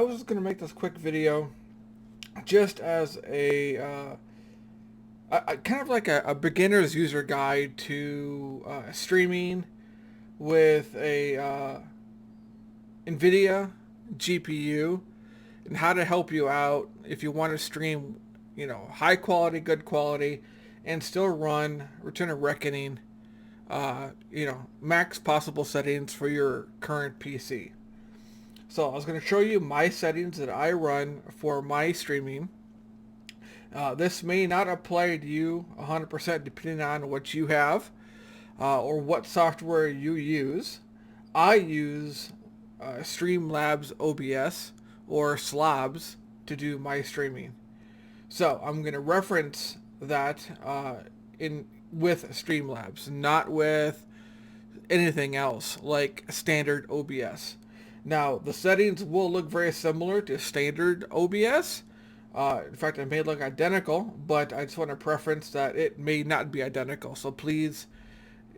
was just going to make this quick video just as a kind of like a beginner's user guide to streaming with a Nvidia GPU and how to help you out if you want to stream, high quality, good quality, and still run Return of Reckoning, max possible settings for your current PC. So I was going to show you my settings that I run for my streaming. This may not apply to you 100% depending on what you have or what software you use. I use Streamlabs OBS or SLOBS to do my streaming. So I'm going to reference that with Streamlabs, not with anything else like standard OBS. Now, the settings will look very similar to standard OBS. In fact, it may look identical, but I just want to preference that it may not be identical. So please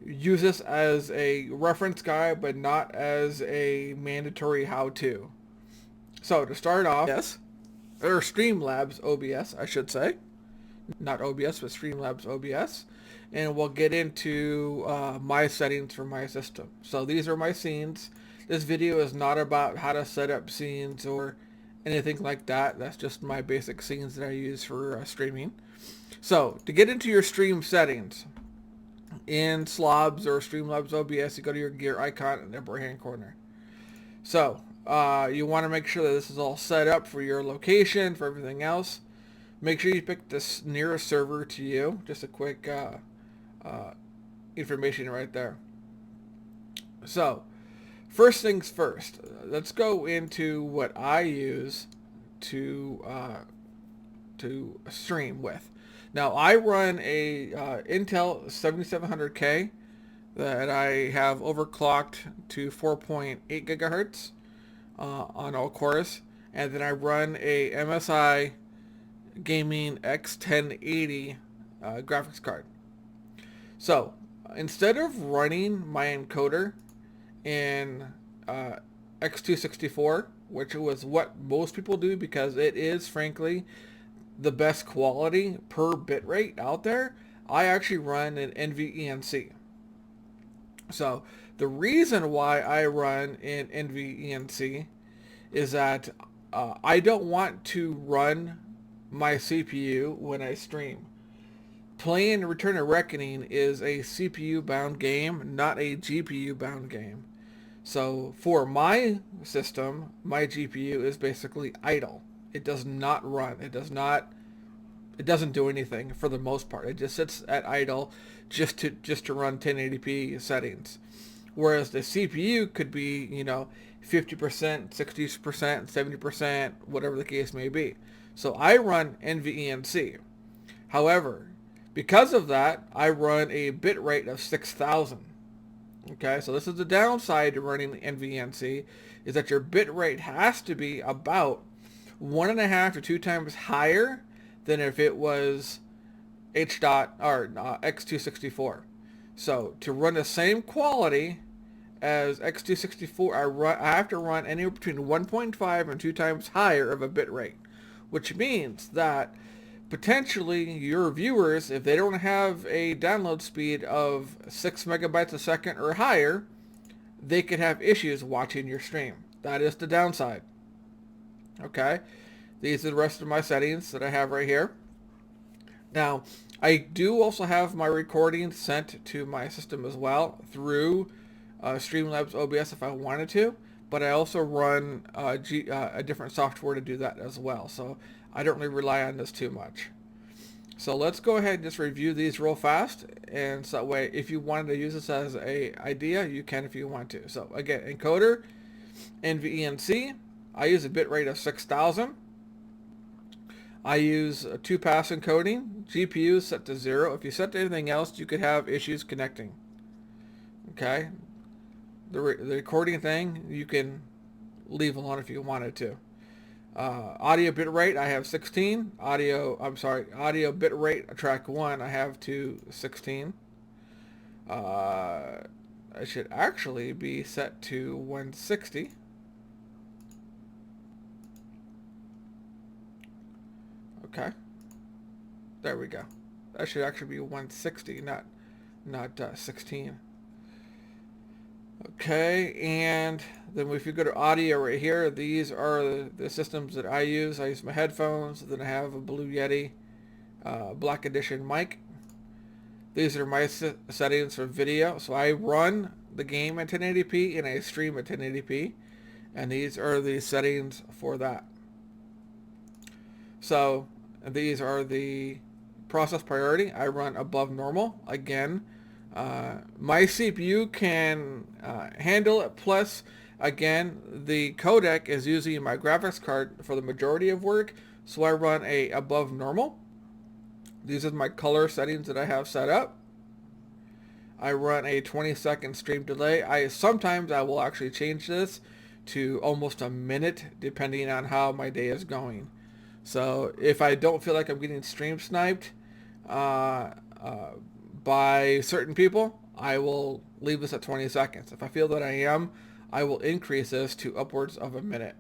use this as a reference guide, but not as a mandatory how-to. So to start off, yes, or Streamlabs OBS, I should say. Not OBS, but Streamlabs OBS. And we'll get into my settings for my system. So these are my scenes. This video is not about how to set up scenes or anything like that. That's just my basic scenes that I use for streaming. So to get into your stream settings in SLOBS or Streamlabs OBS, you go to your gear icon in the upper hand corner. So you want to make sure that this is all set up for your location, for everything else. Make sure you pick this nearest server to you. Just a quick information right there. So first things first, let's go into what I use to stream with. Now I run a Intel 7700K that I have overclocked to 4.8 gigahertz on all cores, and then I run a MSI Gaming X1080 graphics card. So instead of running my encoder in X264, which was what most people do because it is frankly the best quality per bitrate out there, I actually run an NVENC. So the reason why I run in NVENC is that I don't want to run my CPU when I stream. Playing Return of Reckoning is a CPU bound game, not a GPU bound game. So for my system, my GPU is basically idle. It does not run. It doesn't do anything for the most part. It just sits at idle just to run 1080p settings. Whereas the CPU could be, 50%, 60%, 70%, whatever the case may be. So I run NVENC. However, because of that, I run a bit rate of 6,000. Okay, so this is the downside to running NVENC, is that your bit rate has to be about 1.5 to 2 times higher than if it was X264. So to run the same quality as X264, I have to run anywhere between 1.5 and 2 times higher of a bit rate, which means that potentially your viewers, if they don't have a download speed of 6 megabytes a second or higher, they could have issues watching your stream. That is the downside. Okay, these are the rest of my settings that I have right here. Now, I do also have my recording sent to my system as well through Streamlabs OBS if I wanted to, but I also run a different software to do that as well. So I don't really rely on this too much. So let's go ahead and just review these real fast, and so that way if you wanted to use this as a idea, you can if you want to. So again, encoder, NVENC, I use a bit rate of 6,000. I use a 2-pass encoding. GPU is set to 0. If you set to anything else, you could have issues connecting. Okay, the recording thing you can leave alone if you wanted to. Audio bit rate, I have 16. Audio bit rate track 1, I have to 16. I should actually be set to 160. Okay. There we go. That should actually be 160, not 16. Okay, and then if you go to audio right here, these are the systems that I use. I use my headphones, then I have a Blue Yeti Black Edition mic. These are my settings for video. So I run the game at 1080p and I stream at 1080p. And these are the settings for that. So these are the process priority. I run above normal. Again, my CPU can handle it. Plus, again, the codec is using my graphics card for the majority of work. So I run a above normal. These are my color settings that I have set up. I run a 20-second stream delay. Sometimes I will actually change this to almost a minute depending on how my day is going. So if I don't feel like I'm getting stream sniped by certain people, I will leave this at 20 seconds. If I feel that I am, I will increase this to upwards of a minute.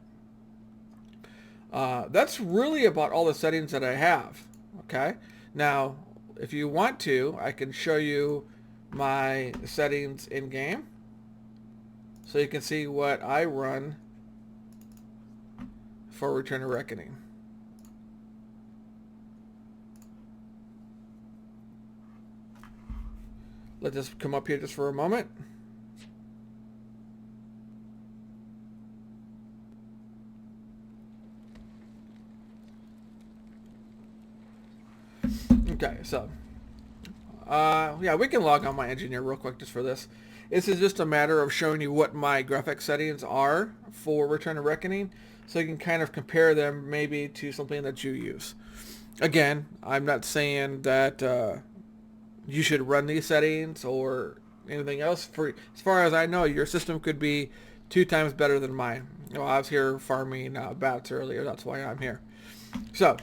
That's really about all the settings that I have. Okay. Now, if you want to, I can show you my settings in game, so you can see what I run for Return of Reckoning. Let this come up here just for a moment. Okay, so yeah, we can log on my engineer real quick just for this. This is just a matter of showing you what my graphics settings are for Return of Reckoning, so you can kind of compare them maybe to something that you use. Again, I'm not saying that you should run these settings or anything else. For as far as I know, your system could be 2 times better than mine. You know, I was here farming bats earlier. That's why I'm here. So,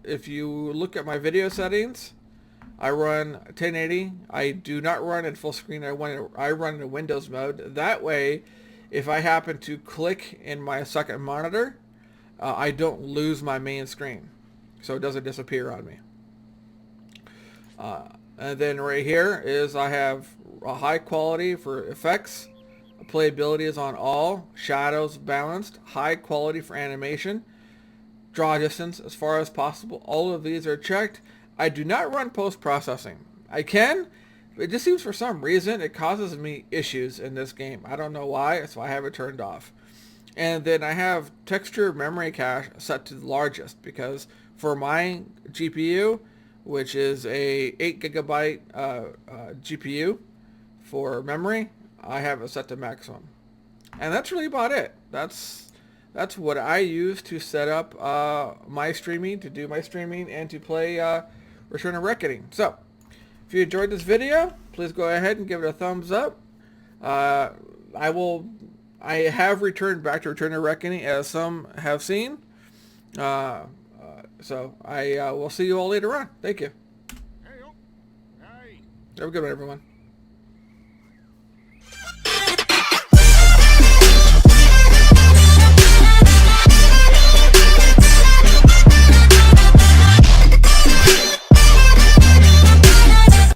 if you look at my video settings, I run 1080. I do not run in full screen. I run in Windows mode. That way, if I happen to click in my second monitor, I don't lose my main screen, so it doesn't disappear on me. And then right here is I have a high quality for effects. Playability is on all. Shadows balanced. High quality for animation. Draw distance as far as possible. All of these are checked. I do not run post-processing. I can, but it just seems for some reason it causes me issues in this game. I don't know why, so I have it turned off. And then I have texture memory cache set to the largest, because for my GPU, which is a 8 GB GPU for memory, I have it set to maximum. And that's really about it. That's what I use to set up my streaming, to do my streaming, and to play Return of Reckoning. So, if you enjoyed this video, please go ahead and give it a thumbs up. I have returned back to Return of Reckoning, as some have seen. So I will see you all later on. Thank you. Have a good one, everyone.